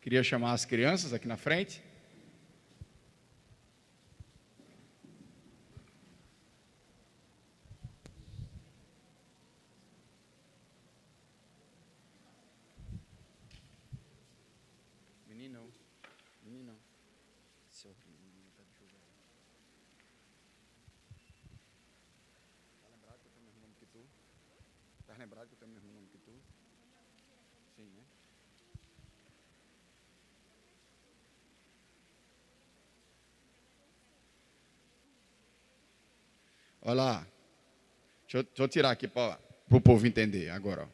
Queria chamar as crianças aqui na frente. Menino. Seu menino tá de jogo. Tá lembrado que eu tenho o mesmo nome que tu? Tá lembrado que eu tenho o mesmo nome que tu? Sim, né? Olha lá. Deixa eu tirar aqui para o povo entender agora. Ó.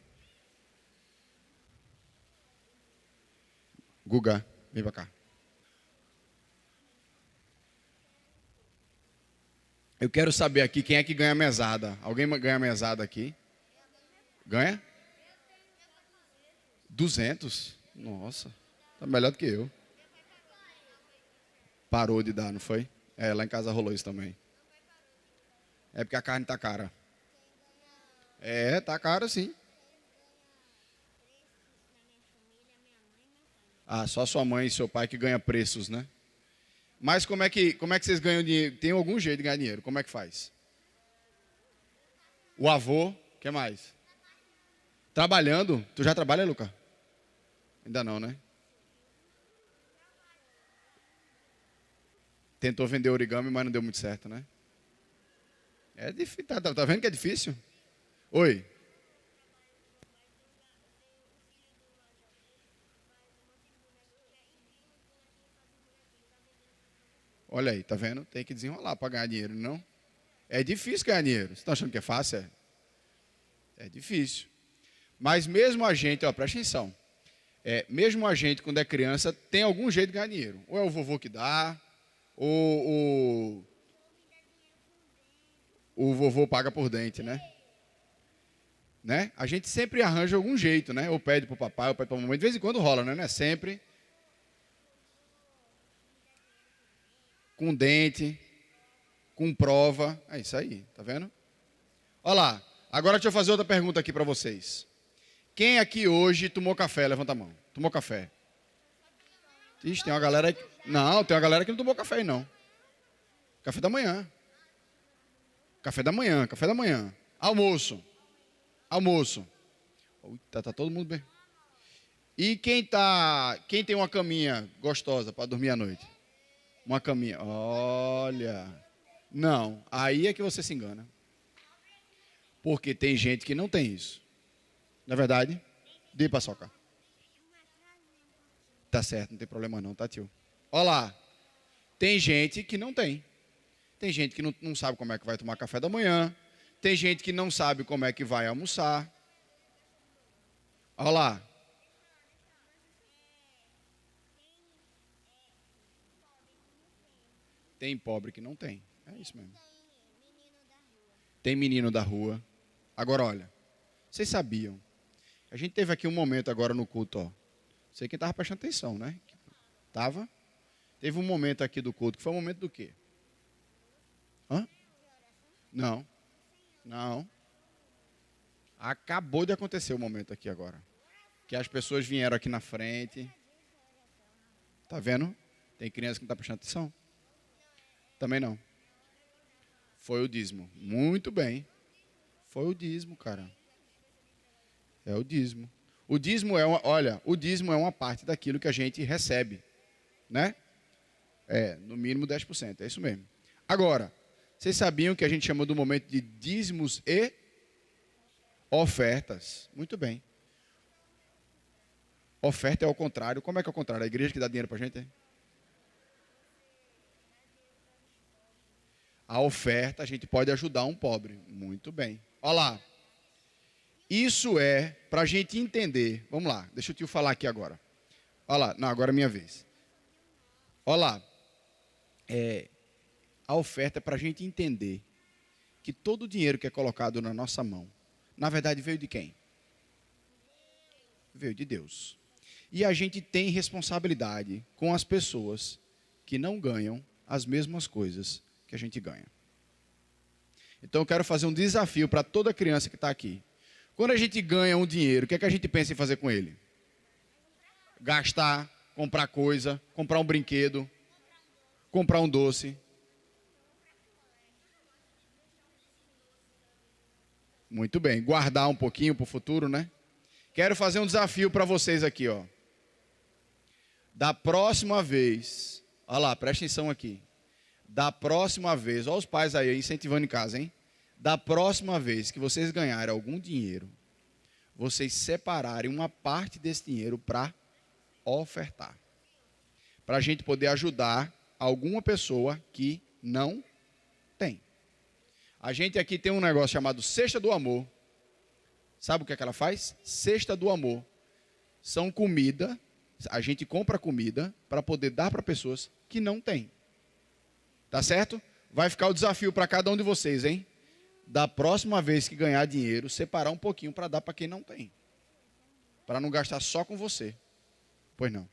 Guga, vem para cá. Eu quero saber aqui quem é que ganha mesada. Alguém ganha mesada aqui? Ganha? 200? Nossa, tá melhor do que eu. Parou de dar, não foi? É, lá em casa rolou isso também. É porque a carne tá cara. É, tá cara sim. Ah, só sua mãe e seu pai que ganham preços, né? Mas como é que vocês ganham dinheiro? Tem algum jeito de ganhar dinheiro? Como é que faz? O avô, o que mais? Trabalhando. Tu já trabalha, Luca? Ainda não, né? Tentou vender origami, mas não deu muito certo, né? É difícil. Tá vendo que é difícil? Oi. Olha aí, tá vendo? Tem que desenrolar para ganhar dinheiro, não? É difícil ganhar dinheiro. Você está achando que é fácil? É difícil. Mas mesmo a gente, ó, presta atenção. Mesmo a gente, quando é criança, tem algum jeito de ganhar dinheiro. Ou é o vovô que dá, ou o vovô paga por dente, né? A gente sempre arranja algum jeito, né? Ou pede para o papai, ou pede para a mamãe. De vez em quando rola, né? Não é sempre. Com dente, com prova. É isso aí, tá vendo? Olha lá. Agora deixa eu fazer outra pergunta aqui para vocês. Quem aqui hoje tomou café? Levanta a mão. Tomou café? Ixi, tem uma galera que... Não, tem uma galera que não tomou café, não. Café da manhã. Café da manhã, café da manhã. Almoço. Almoço. Tá todo mundo bem. E quem tem uma caminha gostosa para dormir à noite? Uma caminha. Olha. Não, aí é que você se engana. Porque tem gente que não tem isso. Não é verdade? Dê paçoca. Tá certo, não tem problema não, tá, tio? Olha lá. Tem gente que não tem. Tem gente que não sabe como é que vai tomar café da manhã. Tem gente que não sabe como é que vai almoçar. Olha lá. Tem pobre que não tem. É isso mesmo. Tem menino da rua. Agora, olha. Vocês sabiam? A gente teve aqui um momento agora no culto, ó. Sei quem estava prestando atenção, né? Tava. Teve um momento aqui do culto, que foi um momento do quê? Hã? Não. Não. Acabou de acontecer o momento aqui agora. Que as pessoas vieram aqui na frente. Tá vendo? Tem criança que não está prestando atenção? Também não. Foi o dízimo. Muito bem. Foi o dízimo, cara. É o dízimo. O dízimo é o dízimo é uma parte daquilo que a gente recebe, né? No mínimo 10%, é isso mesmo. Agora, vocês sabiam que a gente chama do momento de dízimos e ofertas? Muito bem. Oferta é ao contrário. Como é que é o contrário? A igreja que dá dinheiro para a gente? A oferta, a gente pode ajudar um pobre. Muito bem. Olha lá. Isso é para a gente entender. Vamos lá, deixa o tio falar aqui agora. Olha lá, não, agora é minha vez. Olha lá. A oferta é para a gente entender que todo o dinheiro que é colocado na nossa mão, na verdade veio de quem? Veio de Deus. E a gente tem responsabilidade com as pessoas que não ganham as mesmas coisas que a gente ganha. Então eu quero fazer um desafio para toda criança que está aqui. Quando a gente ganha um dinheiro, o que é que a gente pensa em fazer com ele? Gastar, comprar coisa, comprar um brinquedo, comprar um doce. Muito bem, guardar um pouquinho para o futuro, né? Quero fazer um desafio para vocês aqui, ó. Da próxima vez, olha lá, presta atenção aqui. Da próxima vez, olha os pais aí incentivando em casa, hein? Da próxima vez que vocês ganharem algum dinheiro, vocês separarem uma parte desse dinheiro para ofertar. Para a gente poder ajudar alguma pessoa que não tem. A gente aqui tem um negócio chamado Cesta do Amor. Sabe o que é que ela faz? Cesta do Amor. São comida, a gente compra comida para poder dar para pessoas que não têm. Tá certo? Vai ficar o desafio para cada um de vocês, hein? Da próxima vez que ganhar dinheiro, separar um pouquinho para dar para quem não tem. Para não gastar só com você. Pois não.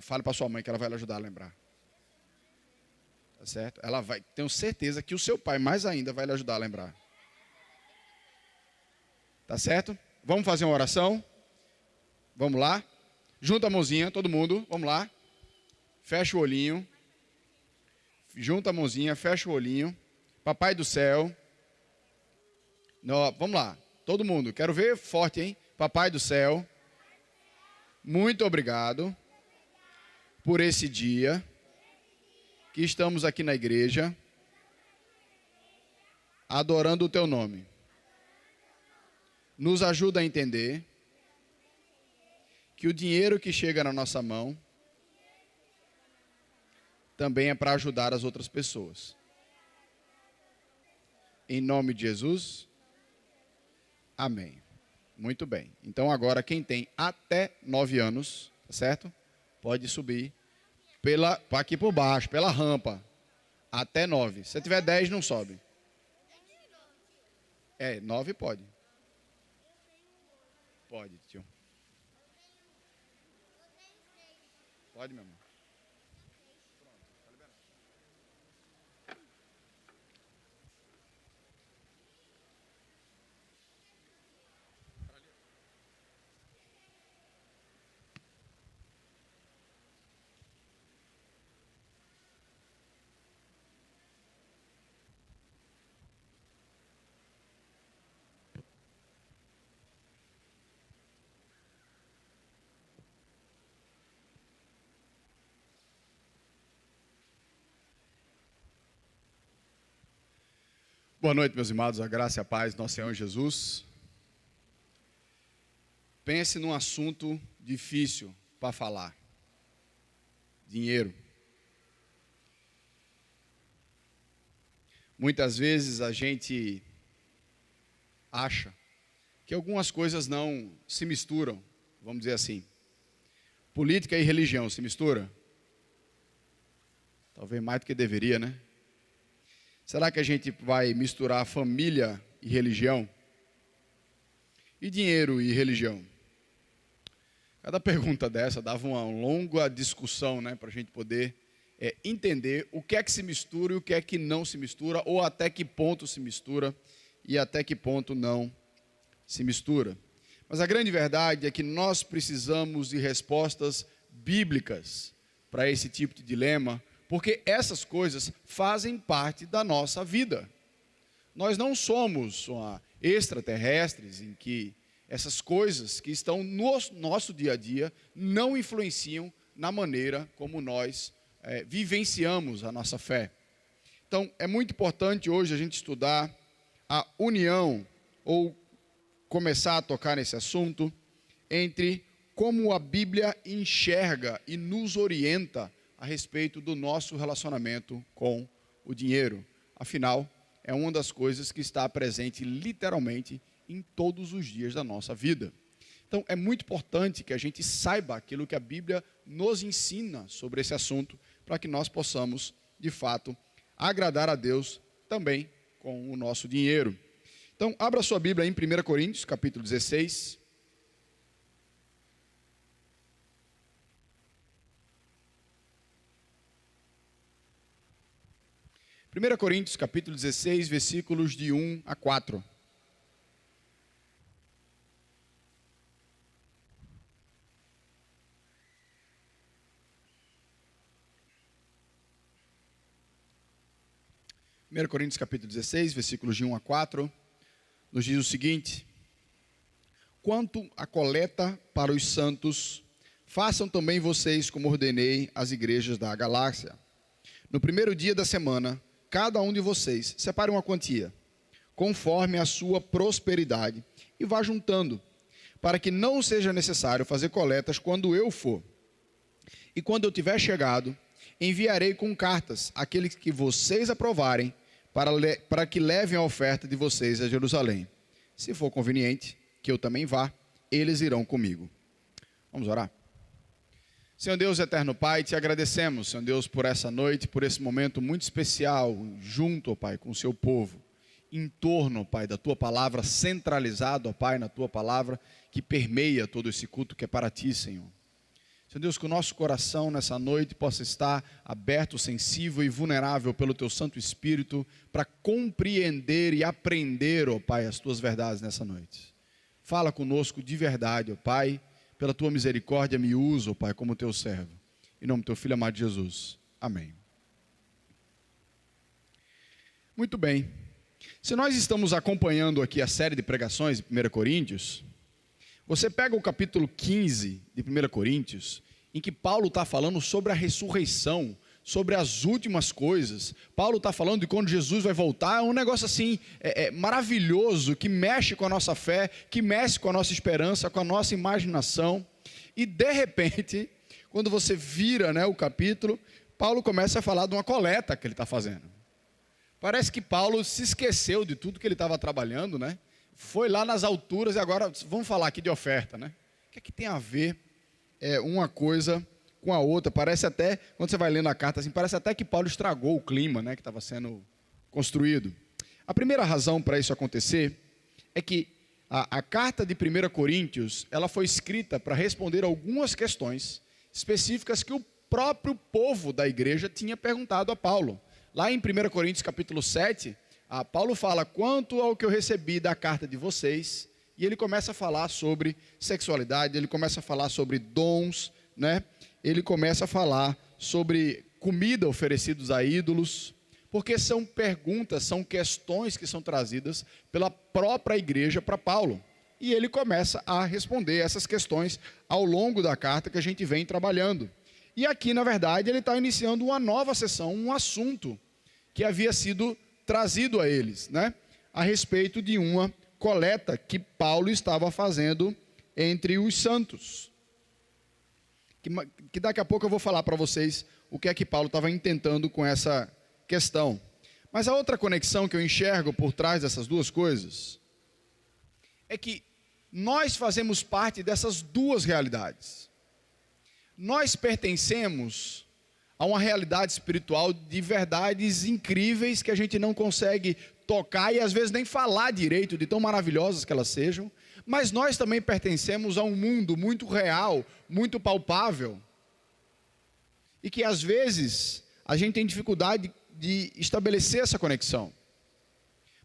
Fale para sua mãe que ela vai lhe ajudar a lembrar. Tá certo? Ela vai, tenho certeza que o seu pai mais ainda vai lhe ajudar a lembrar. Tá certo? Vamos fazer uma oração? Vamos lá? Junta a mãozinha, todo mundo, vamos lá. Fecha o olhinho. Junta a mãozinha, fecha o olhinho. Papai do céu. Não, vamos lá, todo mundo, quero ver forte, hein? Papai do céu, muito obrigado por esse dia que estamos aqui na igreja, adorando o teu nome. Nos ajuda a entender que o dinheiro que chega na nossa mão também é para ajudar as outras pessoas. Em nome de Jesus, amém. Muito bem. Então agora quem tem até 9 anos, tá certo? Pode subir aqui por baixo, pela rampa. Até 9. Se tiver 10, não sobe. 9 pode. Pode, tio. Pode, meu amor. Boa noite, meus amados, a graça e a paz do nosso Senhor Jesus. Pense num assunto difícil para falar. Dinheiro. Muitas vezes a gente acha que algumas coisas não se misturam, vamos dizer assim. Política e religião se mistura? Talvez mais do que deveria, né? Será que a gente vai misturar família e religião? E dinheiro e religião? Cada pergunta dessa dava uma longa discussão, né, para a gente poder entender o que é que se mistura e o que é que não se mistura, ou até que ponto se mistura e até que ponto não se mistura. Mas a grande verdade é que nós precisamos de respostas bíblicas para esse tipo de dilema, porque essas coisas fazem parte da nossa vida. Nós não somos extraterrestres em que essas coisas que estão no nosso dia a dia não influenciam na maneira como nós vivenciamos a nossa fé. Então, é muito importante hoje a gente estudar a união, ou começar a tocar nesse assunto, entre como a Bíblia enxerga e nos orienta a respeito do nosso relacionamento com o dinheiro. Afinal, é uma das coisas que está presente literalmente em todos os dias da nossa vida. Então, é muito importante que a gente saiba aquilo que a Bíblia nos ensina sobre esse assunto, para que nós possamos, de fato, agradar a Deus também com o nosso dinheiro. Então, abra sua Bíblia em 1 Coríntios, capítulo 16. 1 Coríntios, capítulo 16, versículos de 1 a 4. Primeiro Coríntios, capítulo 16, versículos de 1 a 4, nos diz o seguinte: quanto à coleta para os santos, façam também vocês como ordenei às igrejas da galáxia. No primeiro dia da semana, cada um de vocês separe uma quantia, conforme a sua prosperidade, e vá juntando, para que não seja necessário fazer coletas quando eu for. E quando eu tiver chegado, enviarei com cartas aqueles que vocês aprovarem, para que levem a oferta de vocês a Jerusalém. Se for conveniente, que eu também vá, eles irão comigo. Vamos orar? Senhor Deus, eterno Pai, te agradecemos, Senhor Deus, por essa noite, por esse momento muito especial, junto, ó Pai, com o seu povo, em torno, ó Pai, da tua palavra, centralizado, ó Pai, na tua palavra, que permeia todo esse culto que é para ti, Senhor. Senhor Deus, que o nosso coração nessa noite possa estar aberto, sensível e vulnerável pelo Teu Santo Espírito para compreender e aprender, ó Pai, as Tuas verdades nessa noite. Fala conosco de verdade, ó Pai, pela Tua misericórdia me usa, ó Pai, como Teu servo. Em nome do Teu Filho amado Jesus. Amém. Muito bem. Se nós estamos acompanhando aqui a série de pregações de 1 Coríntios, você pega o capítulo 15 de 1 Coríntios, em que Paulo está falando sobre a ressurreição, sobre as últimas coisas. Paulo está falando de quando Jesus vai voltar, é um negócio assim, maravilhoso, que mexe com a nossa fé, que mexe com a nossa esperança, com a nossa imaginação. E de repente, quando você vira, né, o capítulo, Paulo começa a falar de uma coleta que ele está fazendo. Parece que Paulo se esqueceu de tudo que ele estava trabalhando, né? Foi lá nas alturas e agora vamos falar aqui de oferta, né? O que é que tem a ver uma coisa com a outra? Parece até, quando você vai lendo a carta assim, parece até que Paulo estragou o clima, né, que estava sendo construído. A primeira razão para isso acontecer é que a carta de 1 Coríntios, ela foi escrita para responder algumas questões específicas que o próprio povo da igreja tinha perguntado a Paulo. Lá em 1 Coríntios capítulo 7, Paulo fala, quanto ao que eu recebi da carta de vocês, e ele começa a falar sobre sexualidade, ele começa a falar sobre dons, né? Ele começa a falar sobre comida oferecidos a ídolos, porque são perguntas, são questões que são trazidas pela própria igreja para Paulo. E ele começa a responder essas questões ao longo da carta que a gente vem trabalhando. E aqui, na verdade, ele está iniciando uma nova sessão, um assunto que havia sido trazido a eles, né? A respeito de uma coleta que Paulo estava fazendo entre os santos. Que daqui a pouco eu vou falar para vocês o que é que Paulo estava intentando com essa questão. Mas a outra conexão que eu enxergo por trás dessas duas coisas é que nós fazemos parte dessas duas realidades. Nós pertencemos a uma realidade espiritual de verdades incríveis que a gente não consegue tocar e às vezes nem falar direito de tão maravilhosas que elas sejam, mas nós também pertencemos a um mundo muito real, muito palpável, e que às vezes a gente tem dificuldade de estabelecer essa conexão.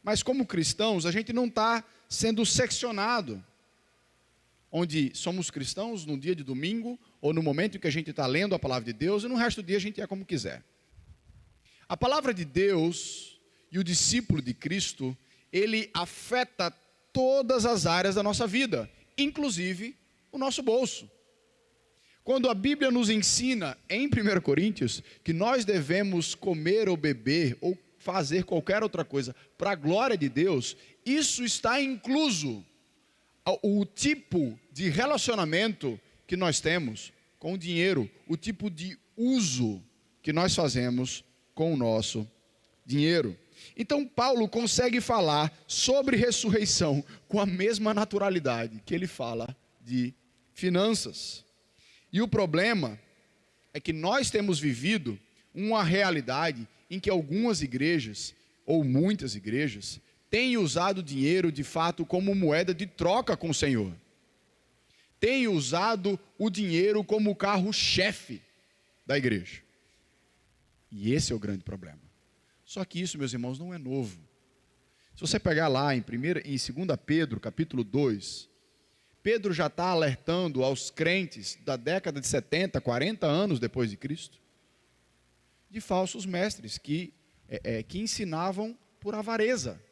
Mas como cristãos, a gente não está sendo seccionado, onde somos cristãos no dia de domingo, ou no momento em que a gente está lendo a palavra de Deus, e no resto do dia a gente é como quiser. A palavra de Deus e o discípulo de Cristo, ele afeta todas as áreas da nossa vida, inclusive o nosso bolso. Quando a Bíblia nos ensina, em 1 Coríntios, que nós devemos comer ou beber, ou fazer qualquer outra coisa para a glória de Deus, isso está incluso o tipo de relacionamento que nós temos com o dinheiro, o tipo de uso que nós fazemos com o nosso dinheiro. Então Paulo consegue falar sobre ressurreição com a mesma naturalidade que ele fala de finanças. E o problema é que nós temos vivido uma realidade em que algumas igrejas, ou muitas igrejas, têm usado o dinheiro de fato como moeda de troca com o Senhor. Têm usado o dinheiro como carro-chefe da igreja. E esse é o grande problema. Só que isso, meus irmãos, não é novo. Se você pegar lá em 2 Pedro, capítulo 2, Pedro já está alertando aos crentes da década de 70, 40 anos depois de Cristo, de falsos mestres que ensinavam por avareza,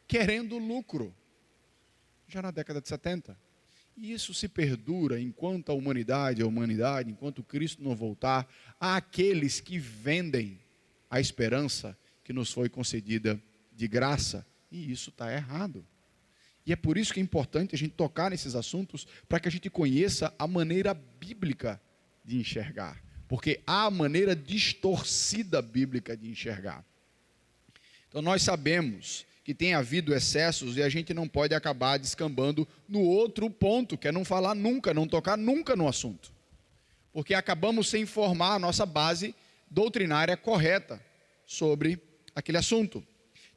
querendo lucro, já na década de 70. E isso se perdura enquanto a humanidade, enquanto Cristo não voltar, há aqueles que vendem a esperança que nos foi concedida de graça, e isso está errado. E é por isso que é importante a gente tocar nesses assuntos, para que a gente conheça a maneira bíblica de enxergar, porque há a maneira distorcida bíblica de enxergar. Então nós sabemos que tem havido excessos e a gente não pode acabar descambando no outro ponto, que é não falar nunca, não tocar nunca no assunto, porque acabamos sem formar a nossa base doutrinária correta sobre aquele assunto.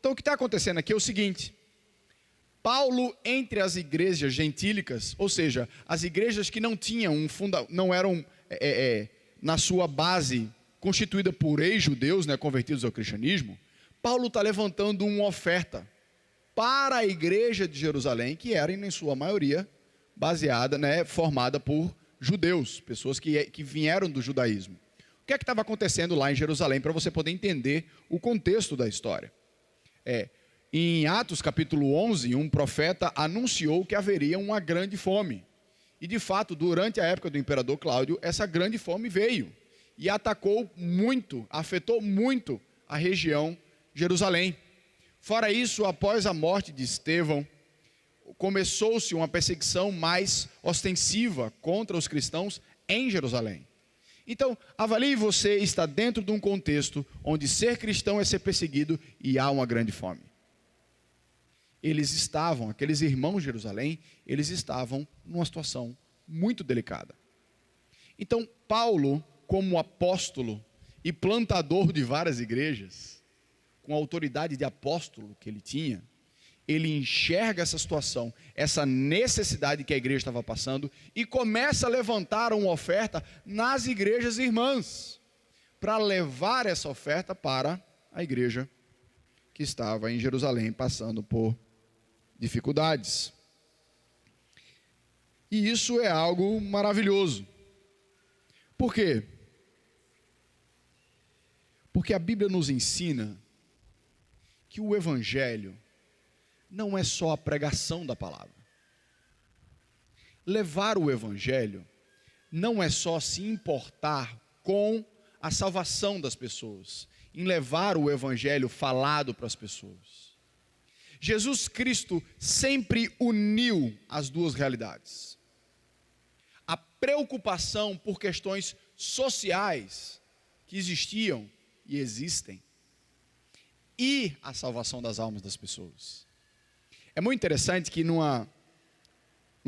Então o que está acontecendo aqui é o seguinte: Paulo, entre as igrejas gentílicas, ou seja, as igrejas que não tinham não eram na sua base constituída por ex-judeus, convertidos ao cristianismo, Paulo está levantando uma oferta para a igreja de Jerusalém, que era, em sua maioria, baseada, formada por judeus, pessoas que vieram do judaísmo. O que é que estava acontecendo lá em Jerusalém, para você poder entender o contexto da história? Em Atos capítulo 11, um profeta anunciou que haveria uma grande fome. E de fato, durante a época do imperador Cláudio, essa grande fome veio e atacou muito, afetou muito a região de Jerusalém. Fora isso, após a morte de Estevão, começou-se uma perseguição mais ostensiva contra os cristãos em Jerusalém. Então, avalie você está dentro de um contexto onde ser cristão é ser perseguido e há uma grande fome. Aqueles irmãos de Jerusalém, eles estavam numa situação muito delicada. Então, Paulo, como apóstolo e plantador de várias igrejas, com a autoridade de apóstolo que ele tinha, ele enxerga essa situação, essa necessidade que a igreja estava passando, e começa a levantar uma oferta nas igrejas irmãs, para levar essa oferta para a igreja que estava em Jerusalém, passando por dificuldades. E isso é algo maravilhoso. Por quê? Porque a Bíblia nos ensina que o Evangelho não é só a pregação da palavra. Levar o Evangelho não é só se importar com a salvação das pessoas, em levar o Evangelho falado para as pessoas. Jesus Cristo sempre uniu as duas realidades. A preocupação por questões sociais que existiam e existem, e a salvação das almas das pessoas. É muito interessante que num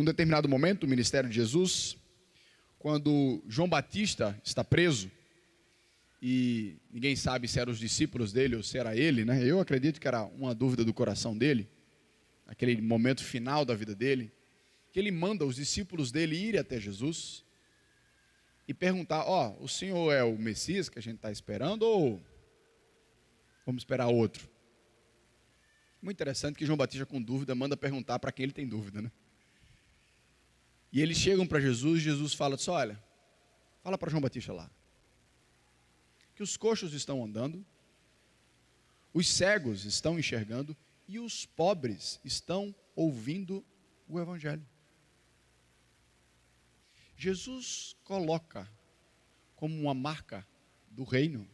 determinado momento do ministério de Jesus, quando João Batista está preso, e ninguém sabe se eram os discípulos dele ou se era ele, eu acredito que era uma dúvida do coração dele, naquele momento final da vida dele, que ele manda os discípulos dele irem até Jesus e perguntar: o senhor é o Messias que a gente está esperando ou vamos esperar outro? Muito interessante que João Batista, com dúvida, manda perguntar para quem ele tem dúvida, E eles chegam para Jesus, e Jesus fala assim: olha, fala para João Batista lá, que os coxos estão andando, os cegos estão enxergando, e os pobres estão ouvindo o Evangelho. Jesus coloca como uma marca do reino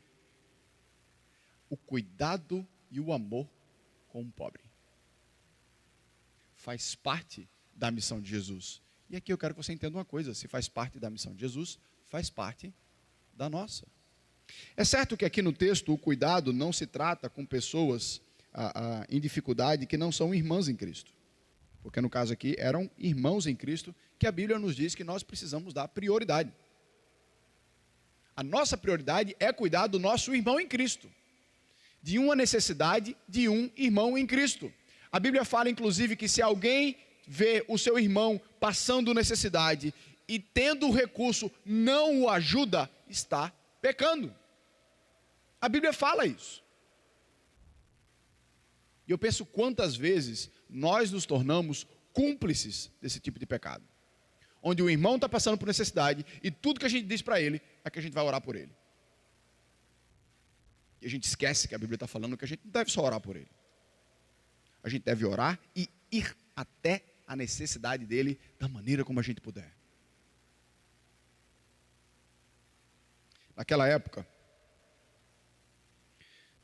o cuidado e o amor com o pobre. Faz parte da missão de Jesus. E aqui eu quero que você entenda uma coisa: se faz parte da missão de Jesus, faz parte da nossa. É certo que aqui no texto o cuidado não se trata com pessoas em dificuldade que não são irmãs em Cristo. Porque no caso aqui eram irmãos em Cristo, que a Bíblia nos diz que nós precisamos dar prioridade. A nossa prioridade é cuidar do nosso irmão em Cristo, de uma necessidade de um irmão em Cristo. A Bíblia fala inclusive que se alguém vê o seu irmão passando necessidade e tendo o recurso não o ajuda, está pecando. A Bíblia fala isso. E eu penso quantas vezes nós nos tornamos cúmplices desse tipo de pecado. Onde o irmão está passando por necessidade e tudo que a gente diz para ele é que a gente vai orar por ele. E a gente esquece que a Bíblia está falando que a gente não deve só orar por ele. A gente deve orar e ir até a necessidade dele da maneira como a gente puder. Naquela época,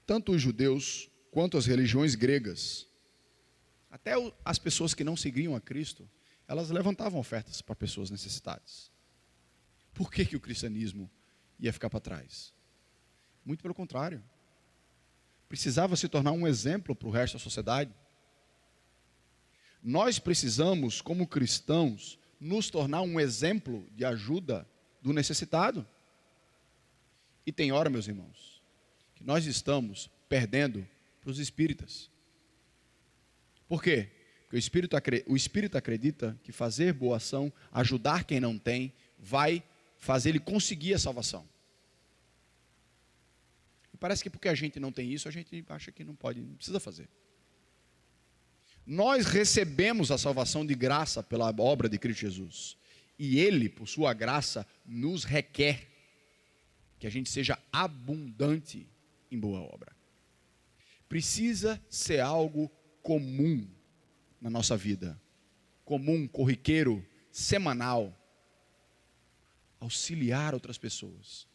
tanto os judeus quanto as religiões gregas, até as pessoas que não seguiam a Cristo, elas levantavam ofertas para pessoas necessitadas. Por que o cristianismo ia ficar para trás? Muito pelo contrário. Precisava se tornar um exemplo para o resto da sociedade. Nós precisamos, como cristãos, nos tornar um exemplo de ajuda do necessitado. E tem hora, meus irmãos, que nós estamos perdendo para os espíritas. Por quê? Porque o espírito acredita que fazer boa ação, ajudar quem não tem, vai fazer ele conseguir a salvação. E parece que porque a gente não tem isso, a gente acha que não pode, não precisa fazer. Nós recebemos a salvação de graça pela obra de Cristo Jesus. E Ele, por sua graça, nos requer que a gente seja abundante em boa obra. Precisa ser algo comum na nossa vida. Comum, corriqueiro, semanal. Auxiliar outras pessoas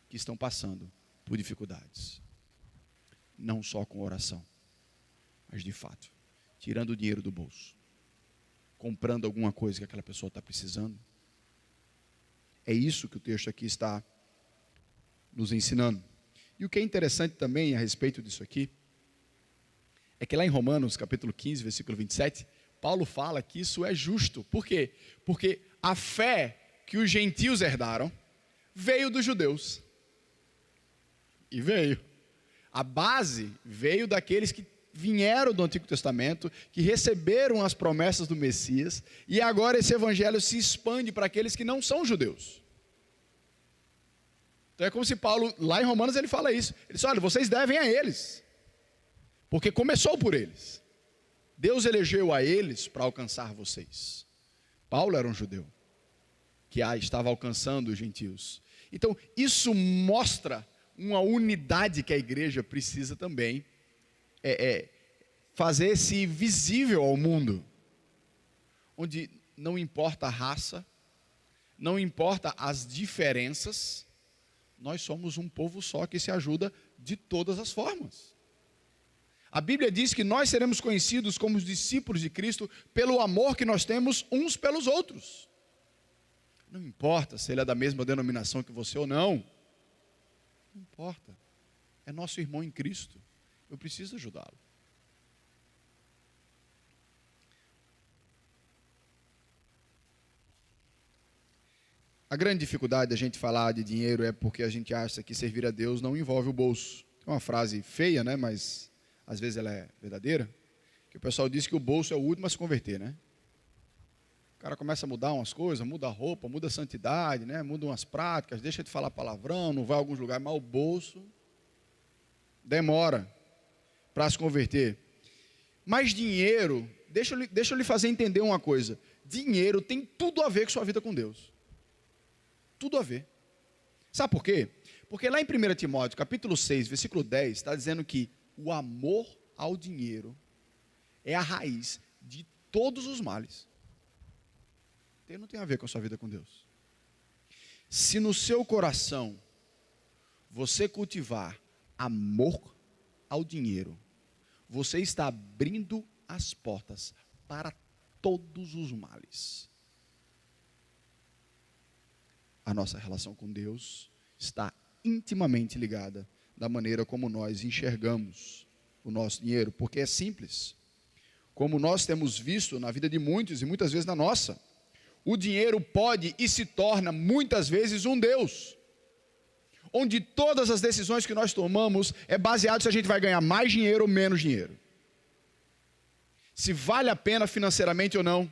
que estão passando por dificuldades. Não só com oração, mas de fato, tirando o dinheiro do bolso, comprando alguma coisa que aquela pessoa está precisando. É isso que o texto aqui está nos ensinando. E o que é interessante também a respeito disso aqui, é que lá em Romanos, capítulo 15, versículo 27, Paulo fala que isso é justo. Por quê? Porque a fé que os gentios herdaram veio dos judeus. E veio. A base veio daqueles que vieram do Antigo Testamento, que receberam as promessas do Messias, e agora esse evangelho se expande para aqueles que não são judeus. Então é como se Paulo, lá em Romanos, ele fala isso. Ele diz, olha, vocês devem a eles, porque começou por eles. Deus elegeu a eles para alcançar vocês. Paulo era um judeu, que estava alcançando os gentios. Então isso mostra uma unidade que a igreja precisa também fazer-se visível ao mundo, onde não importa a raça, não importa as diferenças, nós somos um povo só que se ajuda de todas as formas. A Bíblia diz que nós seremos conhecidos como os discípulos de Cristo pelo amor que nós temos uns pelos outros. Não importa se ele é da mesma denominação que você ou não. Não importa. É nosso irmão em Cristo. Eu preciso ajudá-lo. A grande dificuldade da gente falar de dinheiro é porque a gente acha que servir a Deus não envolve o bolso. É uma frase feia, né? Mas às vezes ela é verdadeira. Que o pessoal diz que o bolso é o último a se converter, né? O cara começa a mudar umas coisas, muda a roupa, muda a santidade, né? Muda umas práticas, deixa de falar palavrão, não vai a alguns lugares, mas o bolso demora para se converter. Mas dinheiro, deixa eu lhe fazer entender uma coisa. Dinheiro tem tudo a ver com sua vida com Deus. Tudo a ver. Sabe por quê? Porque lá em 1 Timóteo, capítulo 6, versículo 10, está dizendo que o amor ao dinheiro é a raiz de todos os males. Então não tem a ver com a sua vida com Deus. Se no seu coração você cultivar amor ao dinheiro, você está abrindo as portas para todos os males. A nossa relação com Deus está intimamente ligada da maneira como nós enxergamos o nosso dinheiro, porque é simples. Como nós temos visto na vida de muitos e muitas vezes na nossa, o dinheiro pode e se torna muitas vezes um Deus, onde todas as decisões que nós tomamos é baseado se a gente vai ganhar mais dinheiro ou menos dinheiro, se vale a pena financeiramente ou não.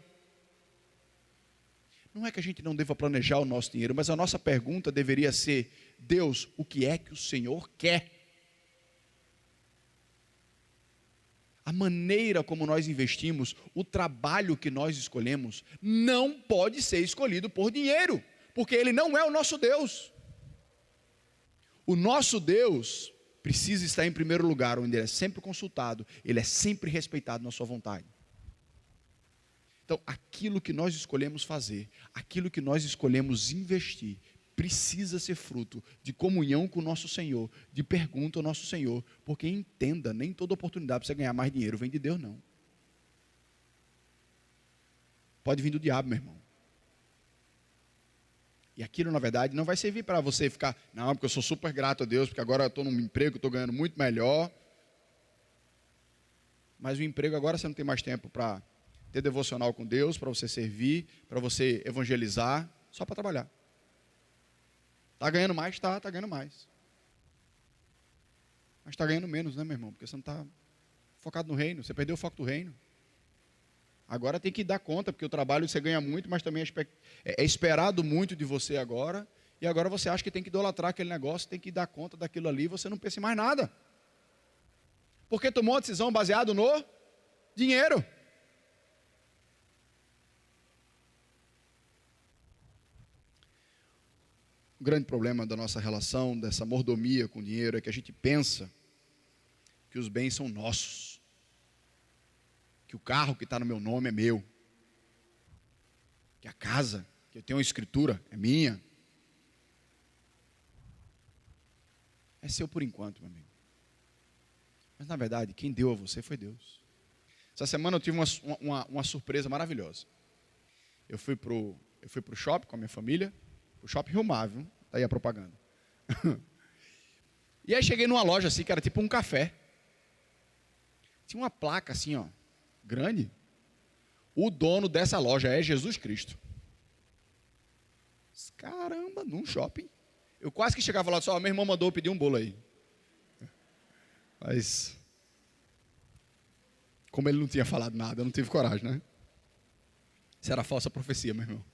Não é que a gente não deva planejar o nosso dinheiro, mas a nossa pergunta deveria ser: Deus, o que é que o Senhor quer? a maneira como nós investimos, o trabalho que nós escolhemos, não pode ser escolhido por dinheiro, porque ele não é o nosso Deus. O nosso Deus precisa estar em primeiro lugar, onde ele é sempre consultado, ele é sempre respeitado na sua vontade. Então, aquilo que nós escolhemos fazer, aquilo que nós escolhemos investir, precisa ser fruto de comunhão com o nosso Senhor, de pergunta ao nosso Senhor, porque entenda, nem toda oportunidade para você ganhar mais dinheiro vem de Deus, não. Pode vir do diabo, meu irmão. E aquilo, na verdade, não vai servir para você ficar, não, porque eu sou super grato a Deus, porque agora eu estou num emprego, estou ganhando muito melhor. Mas o emprego agora você não tem mais tempo para ter devocional com Deus, para você servir, para você evangelizar, só para trabalhar. Está ganhando mais? Está ganhando mais. Mas está ganhando menos, né, meu irmão? Porque você não está focado no reino, você perdeu o foco do reino. Agora tem que dar conta, porque o trabalho você ganha muito, mas também é esperado muito de você agora, e agora você acha que tem que idolatrar aquele negócio, tem que dar conta daquilo ali, você não pensa em mais nada. Porque tomou uma decisão baseada no dinheiro. O grande problema da nossa relação, dessa mordomia com o dinheiro, é que a gente pensa que os bens são nossos, que o carro que está no meu nome é meu, que a casa, que eu tenho uma escritura, é minha. É seu por enquanto, meu amigo. Mas na verdade, quem deu a você foi Deus. Essa semana eu tive uma surpresa maravilhosa. Eu fui pro shopping com a minha família, o Shopping Rio Mar, viu? Está aí a propaganda. E aí cheguei numa loja assim, que era tipo um café. Tinha uma placa assim, ó, grande. O dono dessa loja é Jesus Cristo. Caramba, num shopping. Eu quase que chegava lá e disse, ó, meu irmão mandou eu pedir um bolo aí. Mas, como ele não tinha falado nada, eu não tive coragem, né? Isso era falsa profecia, meu irmão.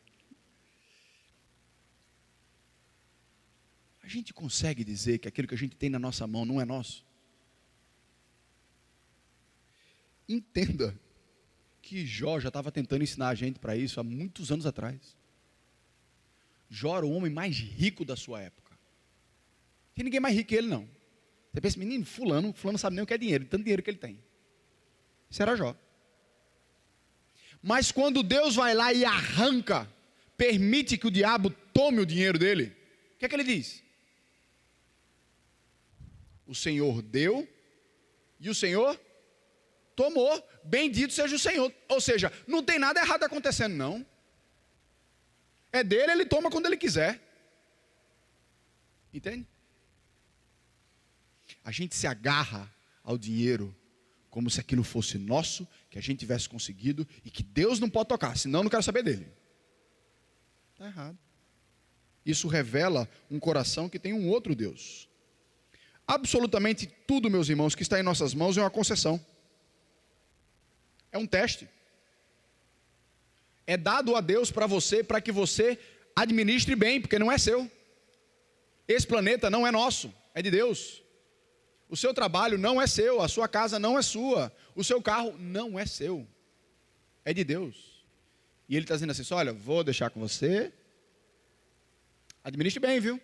A gente consegue dizer que aquilo que a gente tem na nossa mão não é nosso? Entenda que Jó já estava tentando ensinar a gente para isso há muitos anos atrás. Jó era o homem mais rico da sua época. Não tem ninguém mais rico que ele, não. Você pensa, menino, fulano não sabe nem o que é dinheiro, tanto dinheiro que ele tem. Isso era Jó. Mas quando Deus vai lá e arranca, permite que o diabo tome o dinheiro dele, o que é que ele diz? O Senhor deu e o Senhor tomou. Bendito seja o Senhor. Ou seja, não tem nada errado acontecendo, não. É dele, ele toma quando ele quiser. Entende? A gente se agarra ao dinheiro como se aquilo fosse nosso, que a gente tivesse conseguido e que Deus não pode tocar, senão eu não quero saber dele. Está errado. Isso revela um coração que tem um outro Deus. Absolutamente tudo, meus irmãos, que está em nossas mãos é uma concessão. É um teste. É dado a Deus para você, para que você administre bem, porque não é seu. Esse planeta não é nosso, é de Deus. O seu trabalho não é seu, a sua casa não é sua, o seu carro não é seu, é de Deus. E Ele está dizendo assim, olha, vou deixar com você, administre bem, viu?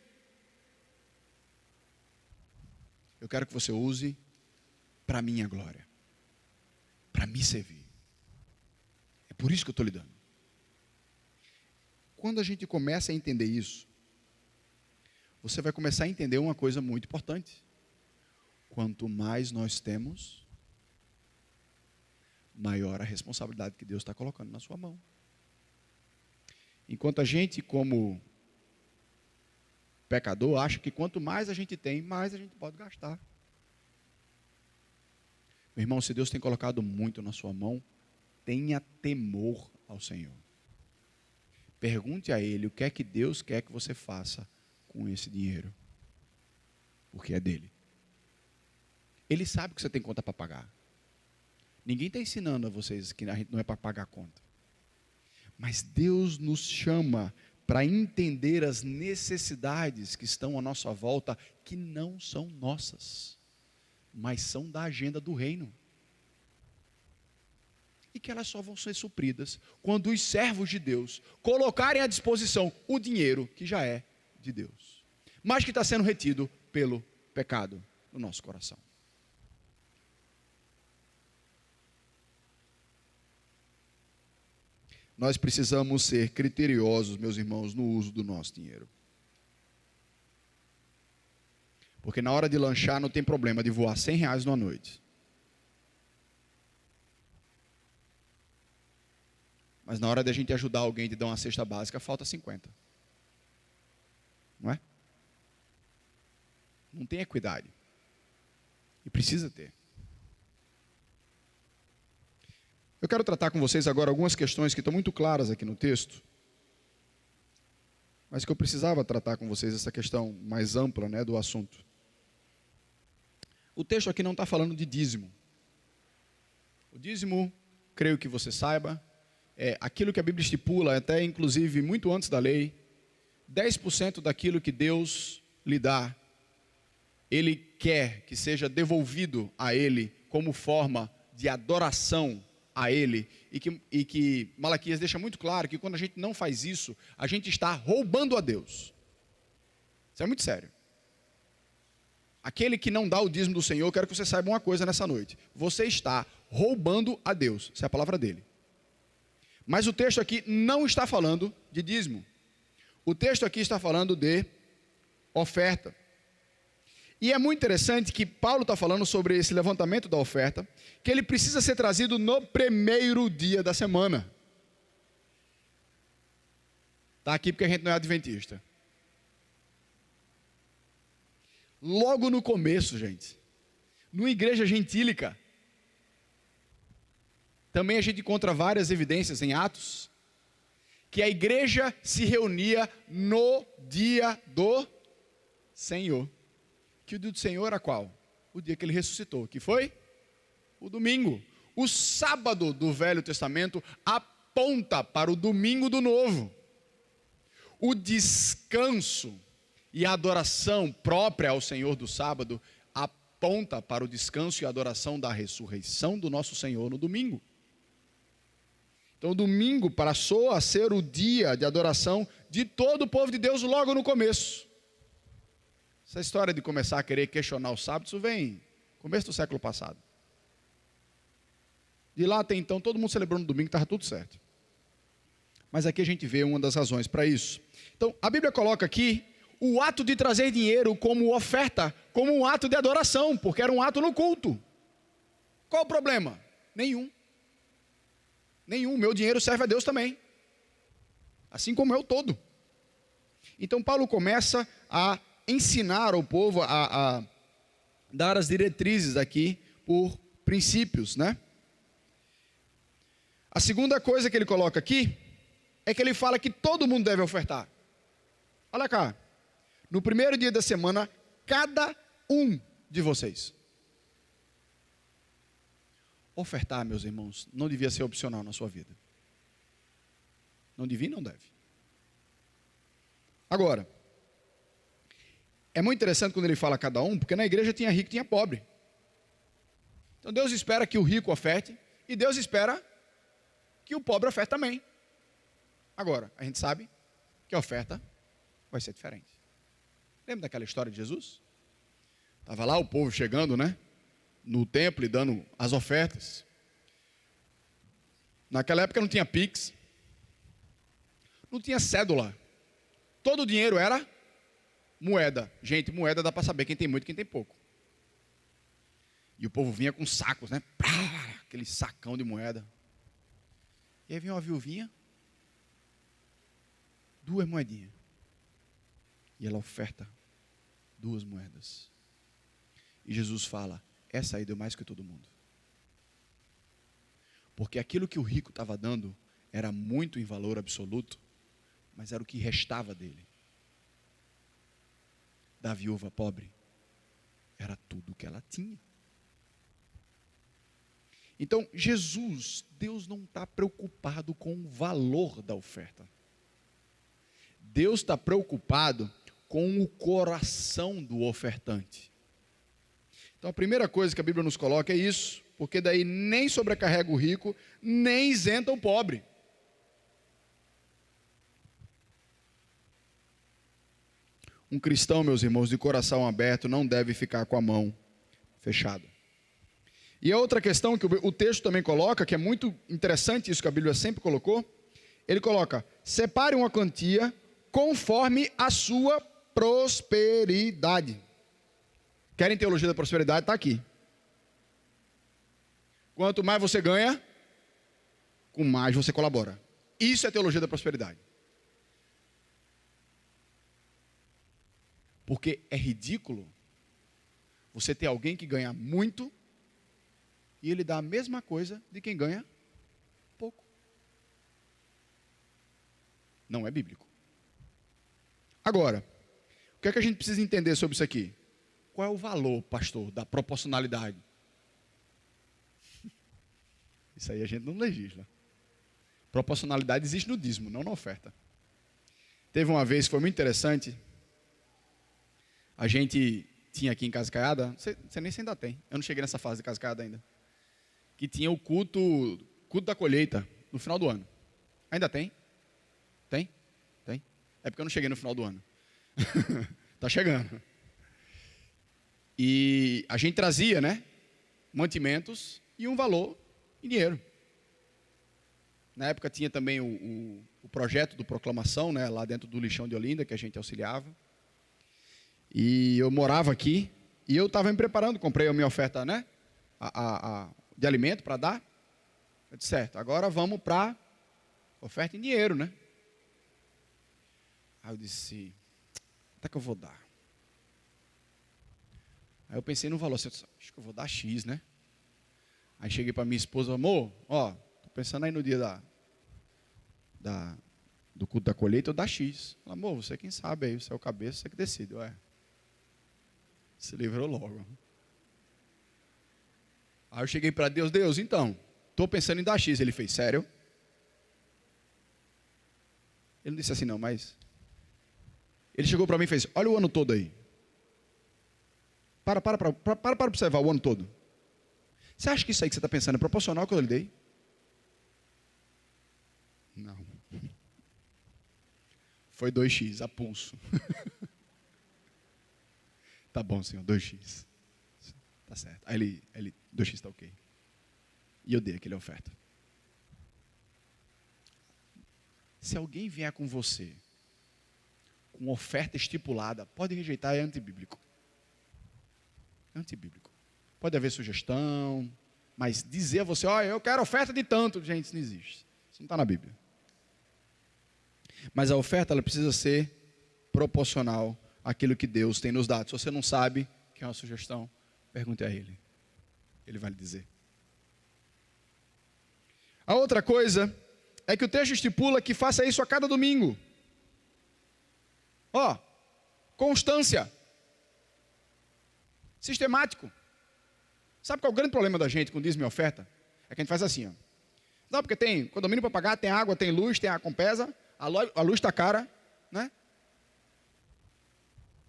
Eu quero que você use para a minha glória, para me servir. É por isso que eu estou lhe dando. Quando a gente começa a entender isso, você vai começar a entender uma coisa muito importante. Quanto mais nós temos, maior a responsabilidade que Deus está colocando na sua mão. Enquanto a gente, como pecador, acha que quanto mais a gente tem, mais a gente pode gastar. Meu irmão, se Deus tem colocado muito na sua mão, tenha temor ao Senhor. Pergunte a Ele o que é que Deus quer que você faça com esse dinheiro. Porque é dele. Ele sabe que você tem conta para pagar. Ninguém está ensinando a vocês que a gente não é para pagar a conta. Mas Deus nos chama para entender as necessidades que estão à nossa volta, que não são nossas, mas são da agenda do reino. e que elas só vão ser supridas quando os servos de Deus colocarem à disposição o dinheiro que já é de Deus, mas que está sendo retido pelo pecado no nosso coração. Nós precisamos ser criteriosos, meus irmãos, no uso do nosso dinheiro. Porque na hora de lanchar não tem problema de voar R$100 numa noite. Mas na hora de a gente ajudar alguém de dar uma cesta básica, falta 50. Não é? Não tem equidade. E precisa ter. Eu quero tratar com vocês agora algumas questões que estão muito claras aqui no texto, mas que eu precisava tratar com vocês essa questão mais ampla, né, do assunto. O texto aqui não está falando de dízimo. O dízimo, creio que você saiba, é aquilo que a Bíblia estipula, até inclusive muito antes da lei, 10% daquilo que Deus lhe dá, Ele quer que seja devolvido a Ele como forma de adoração a Ele, e que Malaquias deixa muito claro que quando a gente não faz isso, a gente está roubando a Deus. Isso é muito sério. Aquele que não dá o dízimo do Senhor, eu quero que você saiba uma coisa nessa noite: você está roubando a Deus. Essa é a palavra dele. Mas o texto aqui não está falando de dízimo. O texto aqui está falando de oferta. E é muito interessante que Paulo está falando sobre esse levantamento da oferta, que ele precisa ser trazido no primeiro dia da semana. Está aqui porque a gente não é adventista. Logo no começo, gente, numa igreja gentílica, também a gente encontra várias evidências em Atos, que a igreja se reunia no dia do Senhor. Que o dia do Senhor era qual? O dia que ele ressuscitou, que foi o domingo. O sábado do Velho Testamento aponta para o domingo do Novo. O descanso e a adoração própria ao Senhor do sábado aponta para o descanso e a adoração da ressurreição do nosso Senhor no domingo. Então o domingo passou a ser o dia de adoração de todo o povo de Deus logo no começo. Essa história de começar a querer questionar o sábado, isso vem no começo do século passado. De lá até então, todo mundo celebrou no domingo, estava tudo certo. Mas aqui a gente vê uma das razões para isso. Então, a Bíblia coloca aqui o ato de trazer dinheiro como oferta, como um ato de adoração, porque era um ato no culto. Qual o problema? Nenhum. Nenhum. Meu dinheiro serve a Deus também. Assim como eu todo. Então, Paulo começa a ensinar ao povo a dar as diretrizes aqui por princípios, né? A segunda coisa que ele coloca aqui é que ele fala que todo mundo deve ofertar. Olha cá, no primeiro dia da semana, cada um de vocês. Ofertar, meus irmãos, não devia ser opcional na sua vida. Não devia e não deve. Agora, é muito interessante quando ele fala cada um, porque na igreja tinha rico e tinha pobre. Então Deus espera que o rico oferte, e Deus espera que o pobre oferte também. Agora, a gente sabe que a oferta vai ser diferente. Lembra daquela história de Jesus? Estava lá o povo chegando, né? No templo e dando as ofertas. Naquela época não tinha Pix, não tinha cédula. Todo o dinheiro era moeda. Gente, moeda dá para saber quem tem muito e quem tem pouco. E o povo vinha com sacos, né? Aquele sacão de moeda. E aí vinha uma viuvinha, 2 moedinhas. E ela oferta 2 moedas. E Jesus fala: essa aí deu mais que todo mundo. Porque aquilo que o rico estava dando era muito em valor absoluto, mas era o que restava dele. Da viúva pobre, era tudo que ela tinha. Então, Jesus, Deus não está preocupado com o valor da oferta. Deus está preocupado com o coração do ofertante. Então, a primeira coisa que a Bíblia nos coloca é isso. porque daí nem sobrecarrega o rico, nem isenta o pobre. Um cristão, meus irmãos, de coração aberto, não deve ficar com a mão fechada. E a outra questão que o texto também coloca, que é muito interessante isso que a Bíblia sempre colocou, ele coloca: separe uma quantia conforme a sua prosperidade. Querem teologia da prosperidade? Está aqui. Quanto mais você ganha, com mais você colabora. Isso é teologia da prosperidade. Porque é ridículo você ter alguém que ganha muito e ele dá a mesma coisa de quem ganha pouco. Não é bíblico. Agora, o que é que a gente precisa entender sobre isso aqui? Qual é o valor, pastor, da proporcionalidade? Isso aí a gente não legisla. Proporcionalidade existe no dízimo, não na oferta. Teve uma vez que foi muito interessante. A gente tinha aqui em Cascaiada, você nem se ainda tem, eu não cheguei nessa fase de Cascaiada ainda, que tinha o culto da colheita no final do ano. Ainda tem? Tem? Tem? É porque eu não cheguei no final do ano. Está chegando. E a gente trazia, né, mantimentos e um valor em dinheiro. Na época tinha também o projeto do Proclamação, né, lá dentro do lixão de Olinda, que a gente auxiliava. E eu morava aqui, e eu estava me preparando, comprei a minha oferta, né, de alimento para dar. Eu disse, certo, agora vamos para oferta em dinheiro, né. Aí eu disse, até que eu vou dar. Aí eu pensei no valor, acho que eu vou dar X, né. Aí cheguei para minha esposa, amor, ó, tô pensando aí no dia do culto da colheita, eu dar X. Amor, você quem sabe aí, você é o cabeça, você que decide, ué. Se livrou logo. Aí eu cheguei para Deus, então, estou pensando em dar X. Ele fez, sério? Ele não disse assim não, mas... Ele chegou para mim e fez, olha o ano todo aí. Para observar o ano todo. Você acha que isso aí que você está pensando é proporcional ao que eu lhe dei? Não. Foi 2x, a pulso. Tá bom, senhor, 2x. Tá certo. Aí ele 2x está ok. E eu dei aquele oferta. Se alguém vier com você, com oferta estipulada, pode rejeitar, é antibíblico. É antibíblico. Pode haver sugestão, mas dizer a você, ó, eu quero oferta de tanto, gente, isso não existe. Isso não está na Bíblia. Mas a oferta, ela precisa ser proporcional àquilo que Deus tem nos dado. Se você não sabe, quer uma sugestão, pergunte a Ele. Ele vai lhe dizer. A outra coisa é que o texto estipula que faça isso a cada domingo. Ó, constância. Sistemático. Sabe qual é o grande problema da gente com dízimo e oferta? É que a gente faz assim, ó. Não, porque tem condomínio para pagar, tem água, tem luz, tem a Compesa, a luz está cara, né?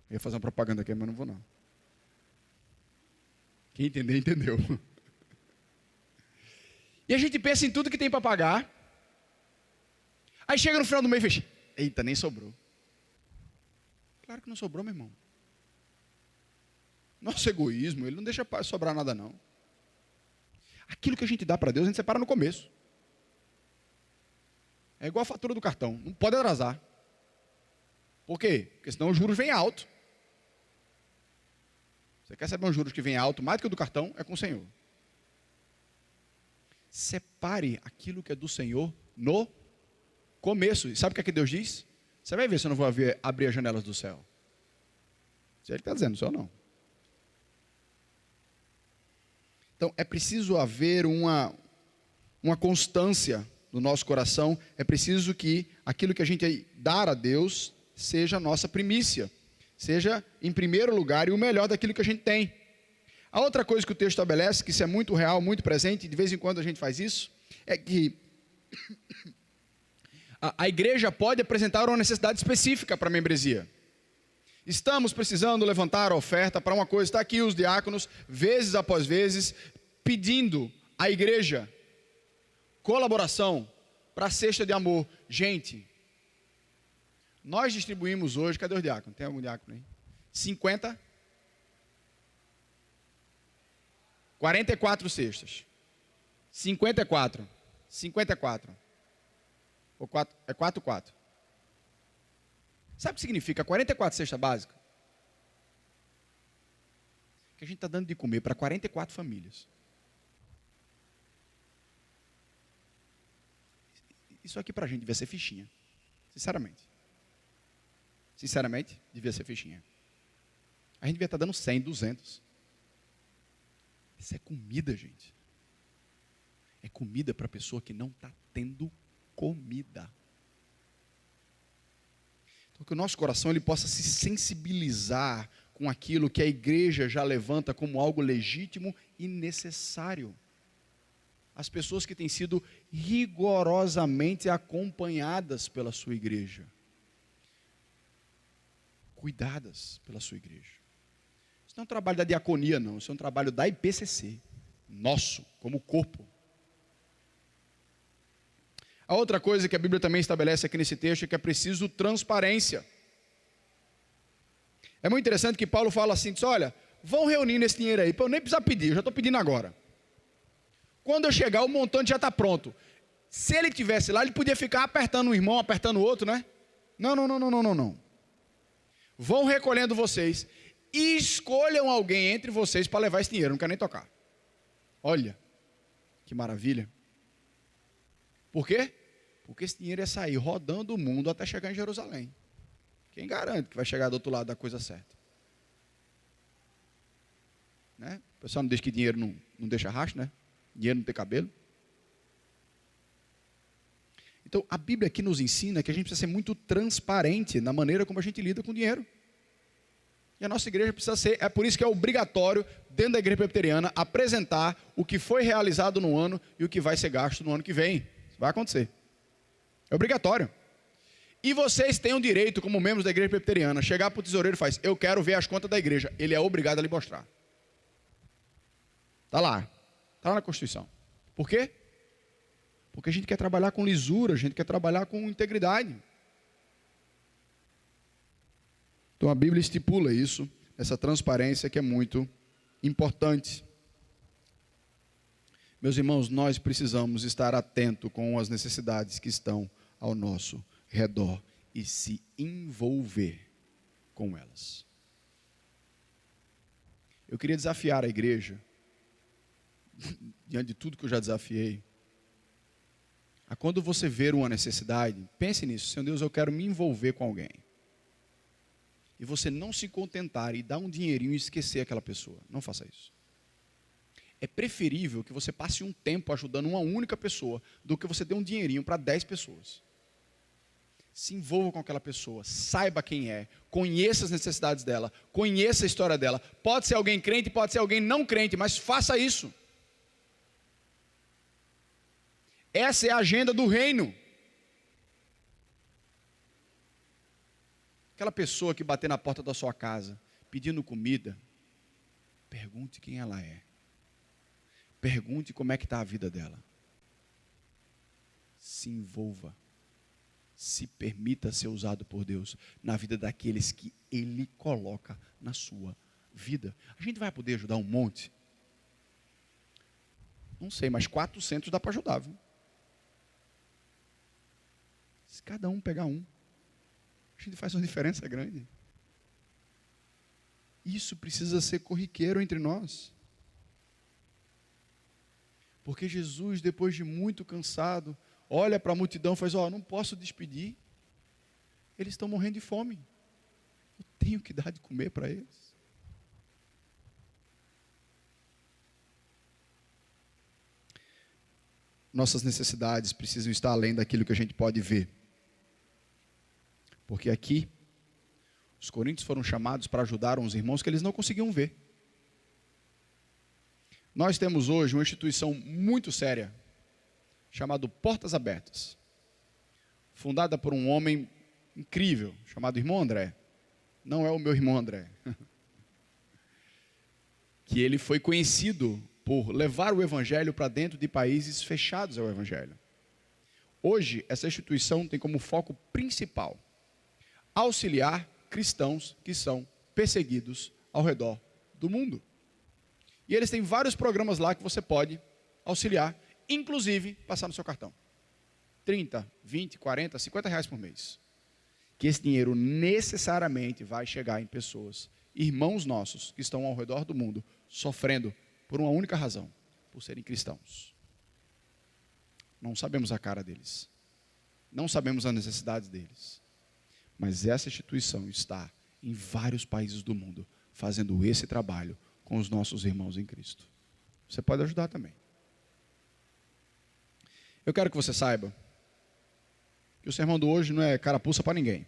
Eu ia fazer uma propaganda aqui, mas não vou não. Quem entender, entendeu. E a gente pensa em tudo que tem para pagar. Aí chega no final do mês e fecha. Eita, nem sobrou. Claro que não sobrou, meu irmão. Nosso egoísmo, ele não deixa sobrar nada não. Aquilo que a gente dá para Deus, a gente separa no começo. É igual a fatura do cartão, não pode atrasar. Por quê? Porque senão os juros vêm alto. Você quer saber um juros que vem alto, mais do que o do cartão, é com o Senhor. Separe aquilo que é do Senhor no começo. E sabe o que é que Deus diz? Você vai ver se eu não vou abrir as janelas do céu. Se Ele está dizendo, o céu não. Então, é preciso haver uma constância no nosso coração. É preciso que aquilo que a gente dar a Deus seja a nossa primícia. Seja em primeiro lugar e o melhor daquilo que a gente tem. A outra coisa que o texto estabelece, que isso é muito real, muito presente, e de vez em quando a gente faz isso, é que a igreja pode apresentar uma necessidade específica para a membresia. Estamos precisando levantar a oferta para uma coisa, está aqui os diáconos, vezes após vezes, pedindo à igreja colaboração para a cesta de amor. Gente, nós distribuímos hoje, cadê os diáconos? Tem algum diácono aí? 44 cestas. 54. Ou 4, é 4. Sabe o que significa 44 cesta básica? Que a gente está dando de comer para 44 famílias. Isso aqui para a gente devia ser fichinha. Sinceramente, devia ser fichinha. A gente devia estar dando 100, 200. Isso é comida, gente. É comida para a pessoa que não está tendo comida. Então, que o nosso coração ele possa se sensibilizar com aquilo que a igreja já levanta como algo legítimo e necessário. As pessoas que têm sido rigorosamente acompanhadas pela sua igreja. Cuidadas pela sua igreja. Isso não é um trabalho da diaconia, não. Isso é um trabalho da IPCC. Nosso, como corpo. A outra coisa que a Bíblia também estabelece aqui nesse texto é que é preciso transparência. É muito interessante que Paulo fala assim, diz, olha, vão reunir esse dinheiro aí, para eu nem precisar pedir, eu já estou pedindo agora. Quando eu chegar, o montante já está pronto. Se ele estivesse lá, ele podia ficar apertando um irmão, apertando o outro, né? Não. Vão recolhendo vocês e escolham alguém entre vocês para levar esse dinheiro, não quero nem tocar. Olha, que maravilha. Por quê? Porque esse dinheiro ia sair rodando o mundo até chegar em Jerusalém. Quem garante que vai chegar do outro lado da coisa certa? Né? O pessoal não diz que dinheiro não deixa rastro, né? Dinheiro não tem cabelo. Então, a Bíblia aqui nos ensina que a gente precisa ser muito transparente na maneira como a gente lida com o dinheiro. E a nossa igreja precisa ser, é por isso que é obrigatório, dentro da igreja presbiteriana, apresentar o que foi realizado no ano e o que vai ser gasto no ano que vem. Isso vai acontecer. É obrigatório. E vocês têm o direito, como membros da igreja presbiteriana, chegar para o tesoureiro e faz, eu quero ver as contas da igreja. Ele é obrigado a lhe mostrar. Está lá. Está lá na Constituição. Por quê? Porque a gente quer trabalhar com lisura, a gente quer trabalhar com integridade. Então a Bíblia estipula isso, essa transparência que é muito importante. Meus irmãos, nós precisamos estar atentos com as necessidades que estão ao nosso redor e se envolver com elas. Eu queria desafiar a igreja, diante de tudo que eu já desafiei, a quando você ver uma necessidade, pense nisso, Senhor Deus, eu quero me envolver com alguém. E você não se contentar e dar um dinheirinho e esquecer aquela pessoa. Não faça isso. É preferível que você passe um tempo ajudando uma única pessoa do que você dê um dinheirinho para 10 pessoas. Se envolva com aquela pessoa, saiba quem é, conheça as necessidades dela, conheça a história dela. Pode ser alguém crente, pode ser alguém não crente, mas faça isso. Essa é a agenda do reino. Aquela pessoa que bater na porta da sua casa, pedindo comida, pergunte quem ela é. Pergunte como é que está a vida dela. Se envolva. Se permita ser usado por Deus na vida daqueles que Ele coloca na sua vida. A gente vai poder ajudar um monte? Não sei, mas 400 dá para ajudar, viu? Se cada um pegar um, a gente faz uma diferença grande. Isso precisa ser corriqueiro entre nós. Porque Jesus, depois de muito cansado, olha para a multidão e faz, não posso despedir. Eles estão morrendo de fome. Eu tenho que dar de comer para eles. Nossas necessidades precisam estar além daquilo que a gente pode ver. Porque aqui, os coríntios foram chamados para ajudar uns irmãos que eles não conseguiam ver. Nós temos hoje uma instituição muito séria, chamada Portas Abertas, fundada por um homem incrível, chamado irmão André. Não é o meu irmão André. Que ele foi conhecido por levar o evangelho para dentro de países fechados ao evangelho. Hoje, essa instituição tem como foco principal auxiliar cristãos que são perseguidos ao redor do mundo. E eles têm vários programas lá que você pode auxiliar, inclusive passar no seu cartão. 30, 20, 40, 50 reais por mês. Que esse dinheiro necessariamente vai chegar em pessoas, irmãos nossos, que estão ao redor do mundo, sofrendo por uma única razão, por serem cristãos. Não sabemos a cara deles. Não sabemos as necessidades deles. Mas essa instituição está em vários países do mundo, fazendo esse trabalho com os nossos irmãos em Cristo. Você pode ajudar também. Eu quero que você saiba que o sermão de hoje não é carapuça para ninguém.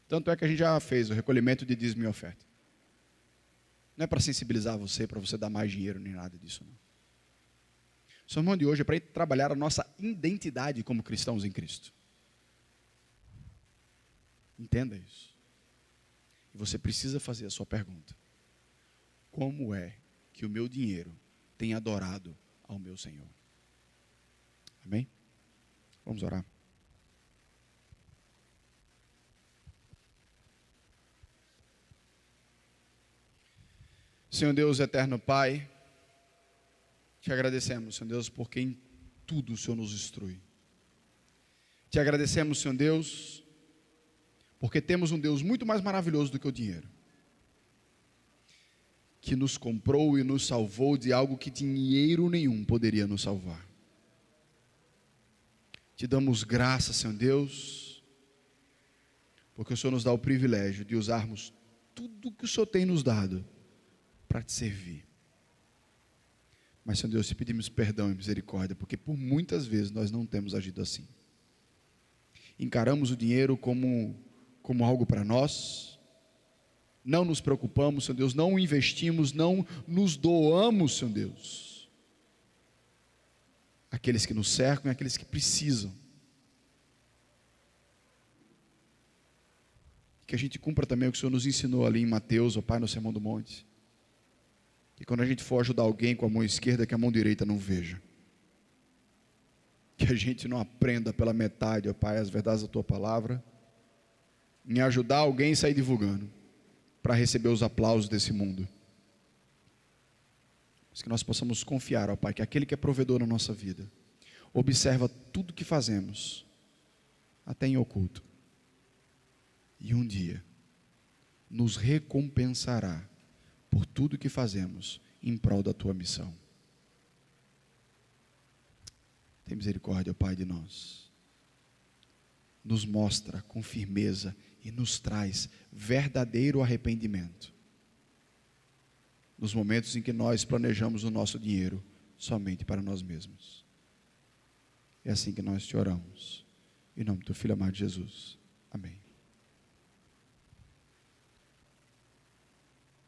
Tanto é que a gente já fez o recolhimento de dízimo e oferta. Não é para sensibilizar você, para você dar mais dinheiro, nem nada disso, não. O sermão de hoje é para trabalhar a nossa identidade como cristãos em Cristo. Entenda isso. E você precisa fazer a sua pergunta. Como é que o meu dinheiro tem adorado ao meu Senhor? Amém? Vamos orar. Senhor Deus, eterno Pai, te agradecemos, Senhor Deus, porque em tudo o Senhor nos instrui. Te agradecemos, Senhor Deus, porque temos um Deus muito mais maravilhoso do que o dinheiro, que nos comprou e nos salvou de algo que dinheiro nenhum poderia nos salvar. Te damos graças, Senhor Deus, porque o Senhor nos dá o privilégio de usarmos tudo que o Senhor tem nos dado para te servir. Mas, Senhor Deus, te pedimos perdão e misericórdia, porque por muitas vezes nós não temos agido assim. Encaramos o dinheiro como algo para nós, não nos preocupamos, Senhor Deus, não investimos, não nos doamos, Senhor Deus, aqueles que nos cercam e aqueles que precisam. Que a gente cumpra também o que o Senhor nos ensinou ali em Mateus, ó Pai, no Sermão do Monte. Que quando a gente for ajudar alguém com a mão esquerda, que a mão direita não veja. Que a gente não aprenda pela metade, ó Pai, as verdades da Tua Palavra, em ajudar alguém e sair divulgando, para receber os aplausos desse mundo. Mas que nós possamos confiar, ó Pai, que aquele que é provedor na nossa vida, observa tudo que fazemos, até em oculto. E um dia, nos recompensará por tudo que fazemos em prol da Tua missão. Tem misericórdia, ó Pai, de nós. Nos mostra com firmeza e nos traz verdadeiro arrependimento. Nos momentos em que nós planejamos o nosso dinheiro somente para nós mesmos. É assim que nós te oramos. Em nome do Filho amado Jesus. Amém.